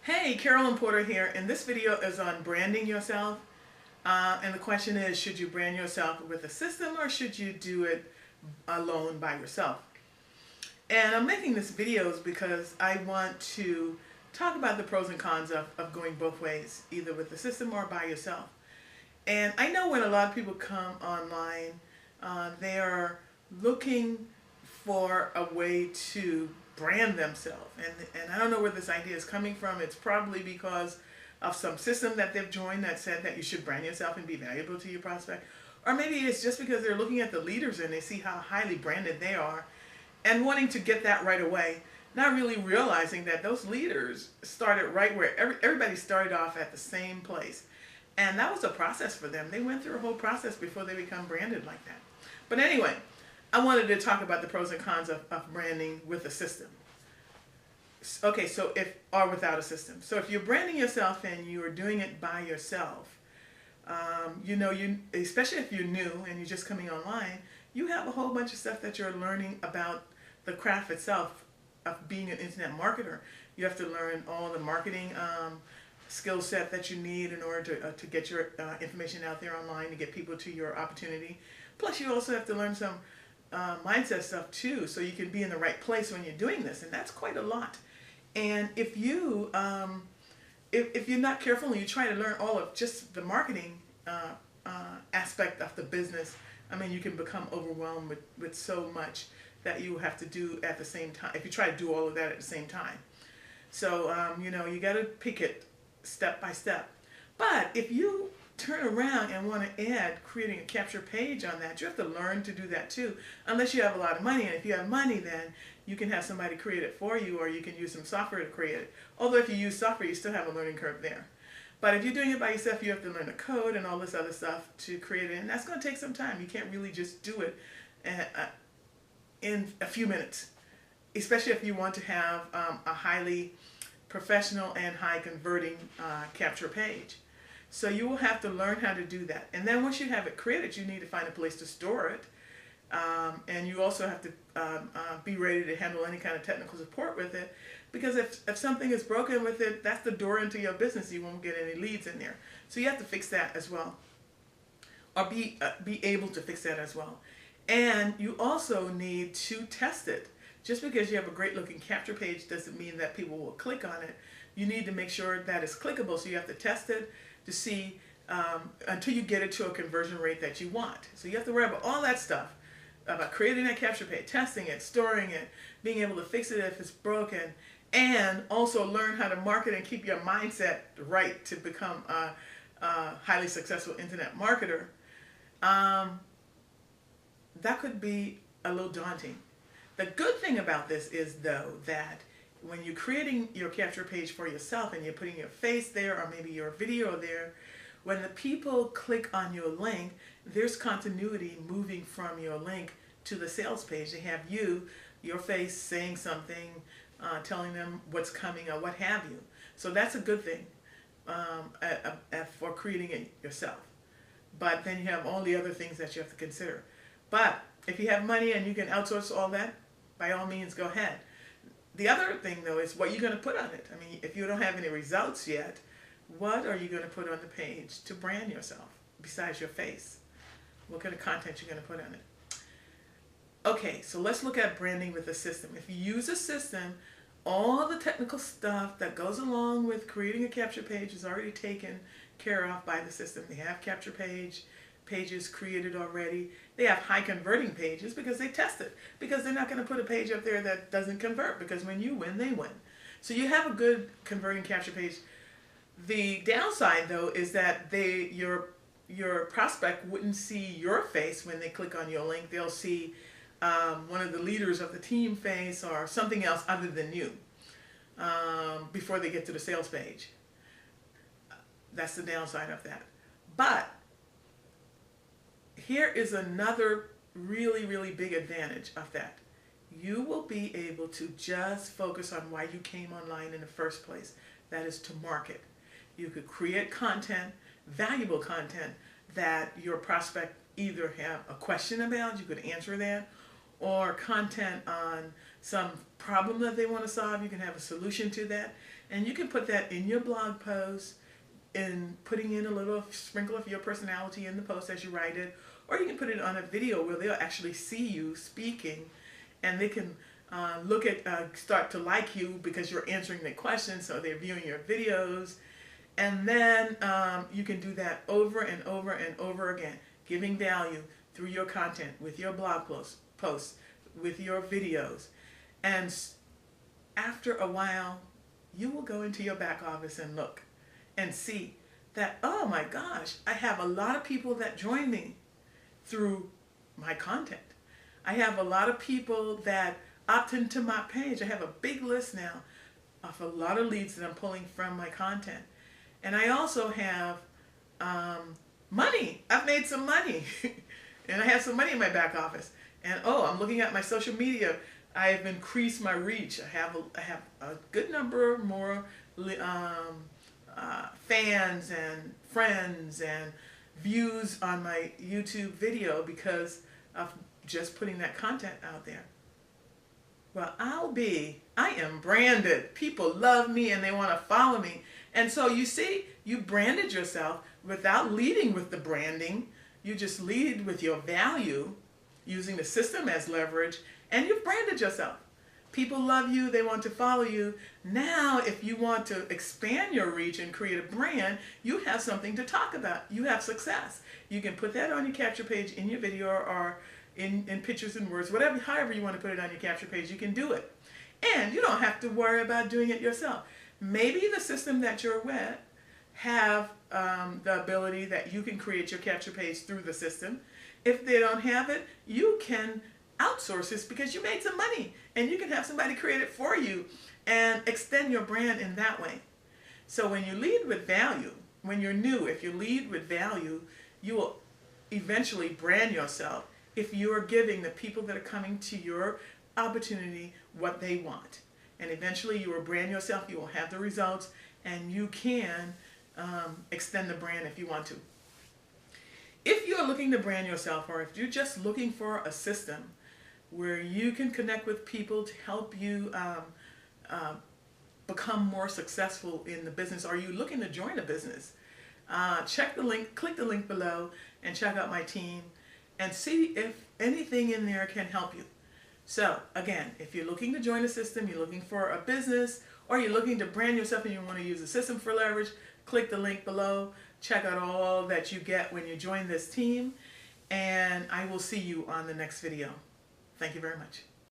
Hey, Carolyn Porter here, and this video is on branding yourself. And the question is, should you brand yourself with a system or should you do it alone by yourself? And I'm making this videos because I want to talk about the pros and cons of going both ways, either with the system or by yourself. And I know when a lot of people come online, they are looking for a way to brand themselves. And I don't know where this idea is coming from. It's probably because of some system that they've joined that said that you should brand yourself and be valuable to your prospect. Or maybe it's just because they're looking at the leaders and they see how highly branded they are and wanting to get that right away, not really realizing that those leaders started right where everybody started off at the same place. And that was a process for them. They went through a whole process before they become branded like that. But anyway, I wanted to talk about the pros and cons of branding with a system. Okay, so or without a system. So if you're branding yourself and you are doing it by yourself, especially if you're new and you're just coming online, you have a whole bunch of stuff that you're learning about the craft itself of being an internet marketer. You have to learn all the marketing skill set that you need in order to get your information out there online, to get people to your opportunity. Plus you also have to learn some mindset stuff too, so you can be in the right place when you're doing this, and that's quite a lot. And if you're not careful and you try to learn all of just the marketing aspect of the business, I mean, you can become overwhelmed with so much that you have to do at the same time, if you try to do all of that at the same time. So, you got to pick it step by step. But if you turn around and want to add creating a capture page on that, you have to learn to do that too, unless you have a lot of money. And if you have money, then you can have somebody create it for you, or you can use some software to create it. Although if you use software, you still have a learning curve there. But if you're doing it by yourself, you have to learn the code and all this other stuff to create it, and that's going to take some time. You can't really just do it in a few minutes, especially if you want to have a highly professional and high converting capture page. So you will have to learn how to do that. And then once you have it created, you need to find a place to store it. And you also have to be ready to handle any kind of technical support with it. Because if something is broken with it, that's the door into your business. You won't get any leads in there. So you have to fix that as well. Or be able to fix that as well. And you also need to test it. Just because you have a great looking capture page doesn't mean that people will click on it. You need to make sure that it's clickable, so you have to test it to see until you get it to a conversion rate that you want. So you have to worry about all that stuff, about creating that capture page, testing it, storing it, being able to fix it if it's broken, and also learn how to market and keep your mindset right to become a highly successful internet marketer. That could be a little daunting. The good thing about this is, though, that when you're creating your capture page for yourself and you're putting your face there or maybe your video there, when the people click on your link, there's continuity moving from your link to the sales page. They have your face saying something, telling them what's coming or what have you. So that's a good thing for creating it yourself. But then you have all the other things that you have to consider. But if you have money and you can outsource all that, by all means, go ahead. The other thing, though, is what you're going to put on it. I mean, if you don't have any results yet, what are you going to put on the page to brand yourself besides your face? What kind of content you're going to put on it? Okay, so let's look at branding with a system. If you use a system, all the technical stuff that goes along with creating a capture page is already taken care of by the system. They have capture pages created already. They have high converting pages because they test it, because they're not going to put a page up there that doesn't convert, because when you win, they win. So you have a good converting capture page. The downside, though, is that your prospect wouldn't see your face when they click on your link. They'll see one of the leaders of the team face or something else other than you before they get to the sales page. That's the downside of that. But here is another really, really big advantage of that. You will be able to just focus on why you came online in the first place. That is to market. You could create content, valuable content, that your prospect either have a question about, you could answer that, or content on some problem that they want to solve, you can have a solution to that. And you can put that in your blog post and putting in a little sprinkle of your personality in the post as you write it, or you can put it on a video where they'll actually see you speaking, and they can look at, start to like you because you're answering their questions, so they're viewing your videos. And then you can do that over and over and over again, giving value through your content, with your blog posts, with your videos. And after a while, you will go into your back office and look and see that, oh my gosh, I have a lot of people that join me through my content. I have a lot of people that opt into my page. I have a big list now of a lot of leads that I'm pulling from my content. And I also have money. I've made some money. And I have some money in my back office. And oh, I'm looking at my social media. I've increased my reach. I have a good number more fans and friends and views on my YouTube video because of just putting that content out there. Well, I am branded. People love me and they want to follow me. And so you see, you branded yourself without leading with the branding. You just lead with your value, using the system as leverage, and you've branded yourself. People love you, they want to follow you. Now, if you want to expand your reach and create a brand, you have something to talk about. You have success. You can put that on your capture page in your video or in pictures and words, whatever, however you want to put it on your capture page, you can do it. And you don't have to worry about doing it yourself. Maybe the system that you're with have the ability that you can create your capture page through the system. If they don't have it, you can outsource this because you made some money and you can have somebody create it for you and extend your brand in that way. So when you lead with value, when you're new, if you lead with value, you will eventually brand yourself if you're giving the people that are coming to your opportunity what they want. And eventually you will brand yourself, you will have the results, and you can extend the brand if you want to. If you're looking to brand yourself, or if you're just looking for a system where you can connect with people to help you become more successful in the business, or you're looking to join a business, check the link, click the link below, and check out my team and see if anything in there can help you. So again, if you're looking to join a system, you're looking for a business, or you're looking to brand yourself and you want to use a system for leverage, click the link below. Check out all that you get when you join this team, and I will see you on the next video. Thank you very much.